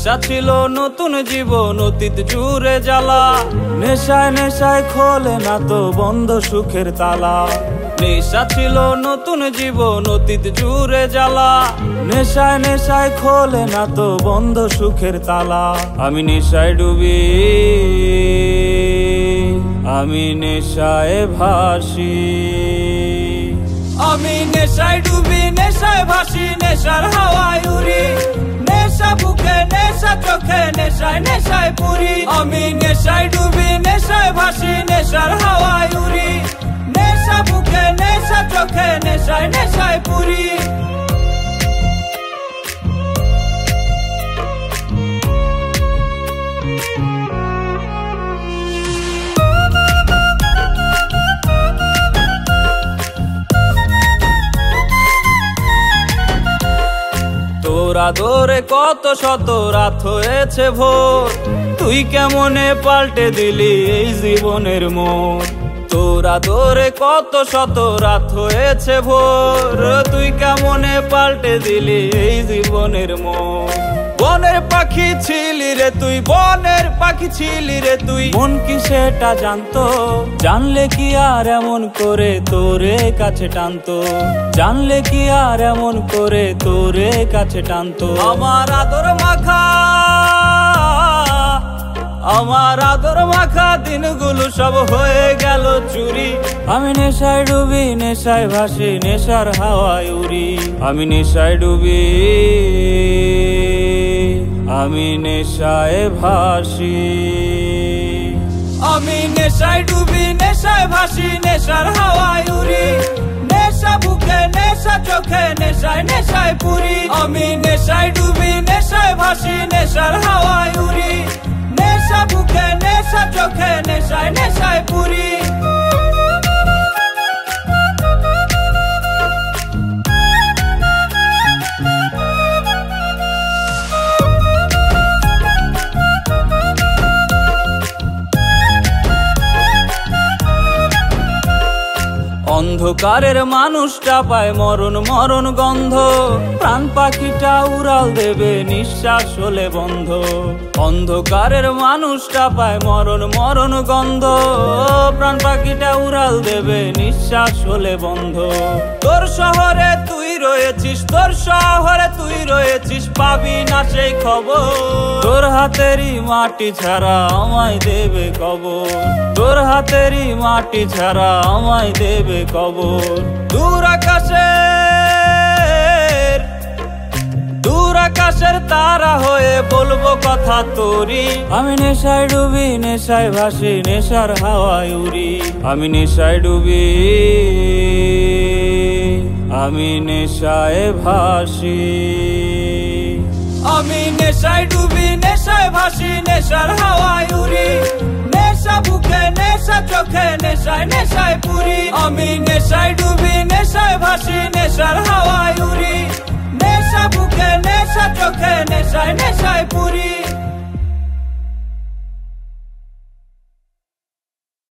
নেশা ছিল নতুন জীবন, অতীত জুড়ে জ্বালা। নেশায় নেশায় খোলে না তো বন্ধ সুখের তালা। নেশা ছিল নতুন জীবন, অতীত জুড়ে জ্বালা। নেশায় নেশায় খোলে না তো বন্ধ সুখের তালা। আমি নেশায় ডুবি, আমি নেশায় ভাসি। আমি নেশায় ডুবি, নেশায় ভাসি, নেশার হাওয়ায় উড়ি। নেশা বুকে, নেশা চোখে, নেশায় নেশায় পুরি। আমি নেশায় ডুবি, নেশায় ভাসি, নেশার হাওয়ায় উড়ি। নেশা বুকে, নেশা চোখে, নেশায় নেশায় পুরি। তোর আদরে কত শত রাত হয়েছে ভোর, তুই কেমনে পাল্টে দিলি এই জীবনের মোড়। তোর আদরে কত শত রাত হয়েছে ভোর, তুই কেমনে পাল্টে দিলি এই জীবনের মোড়। বনের পাখি ছিলি রে তুই, বনের পাখি ছিলি রে তুই। মন কি সেটা জানতো? জানলে কি আর এমন করে তোরে কাছে টানতো? জানলে কি আর এমন করে তোরে কাছে টানতো? আমার আদর মাখা, আমার আদর মাখা দিনগুলো সব হয়ে গেল চুরি। আমি নেশায় ডুবি, নেশায় ভাসি, নেশার হাওয়ায় উড়ি। আমি নেশায় ডুবি, আমি নেশায় ভাসি। আমি নেশায় ডুবি, নেশায় ভাসি, নেশার হাওয়ায় উড়ি। নেশা বুকে, নেশা চোখে, নেশায় নেশায় পুরি। আমি নেশায় ডুবি, নেশায় ভাসি, নেশার হাওয়ায় উড়ি। নেশা বুকে, নেশা চোখে, নেশায় নেশায় পুরি। অন্ধকারের মানুষটা পায় মরণ মরণ গন্ধ, প্রাণ পাখিটা উড়াল দেবে নিঃশ্বাস হলে বন্ধ। অন্ধকারের মানুষটা পায় মরণ মরণ গন্ধ, প্রাণ পাখিটা উড়াল দেবে নিঃশ্বাস হলে বন্ধ। তোর শহরে তুই রয়েছিস, তোর শহরে তুই রয়েছিস, পাবি না সেই খবর। তোর হাতেরই মাটি ছাড়া আমায় দেবে কবর। তোর হাতেরই মাটি ছাড়া আমায় দেবে কবর। দূর আকাশের, দূর আকাশের তারা হয়ে বলবো কথা তোরি। আমি নেশায় ডুবি, নেশায় ভাসি, নেশার হাওয়ায় উড়ি। আমি নেশায় ডুবি, আমি নেশায় ভাসি। আমি নেশায় ডুবি, নেশায় ভাসি, নেশার হাওয়ায় উড়ি। নেশা বুকে, নেশা চোখে, নেশায় নেশায় পুরি। আমি নেশায় ডুবি, নেশায় ভাসি, নেশার হাওয়ায় উড়ি। নেশা বুকে, নেশা চোখে, নেশায় নেশায় পুরি।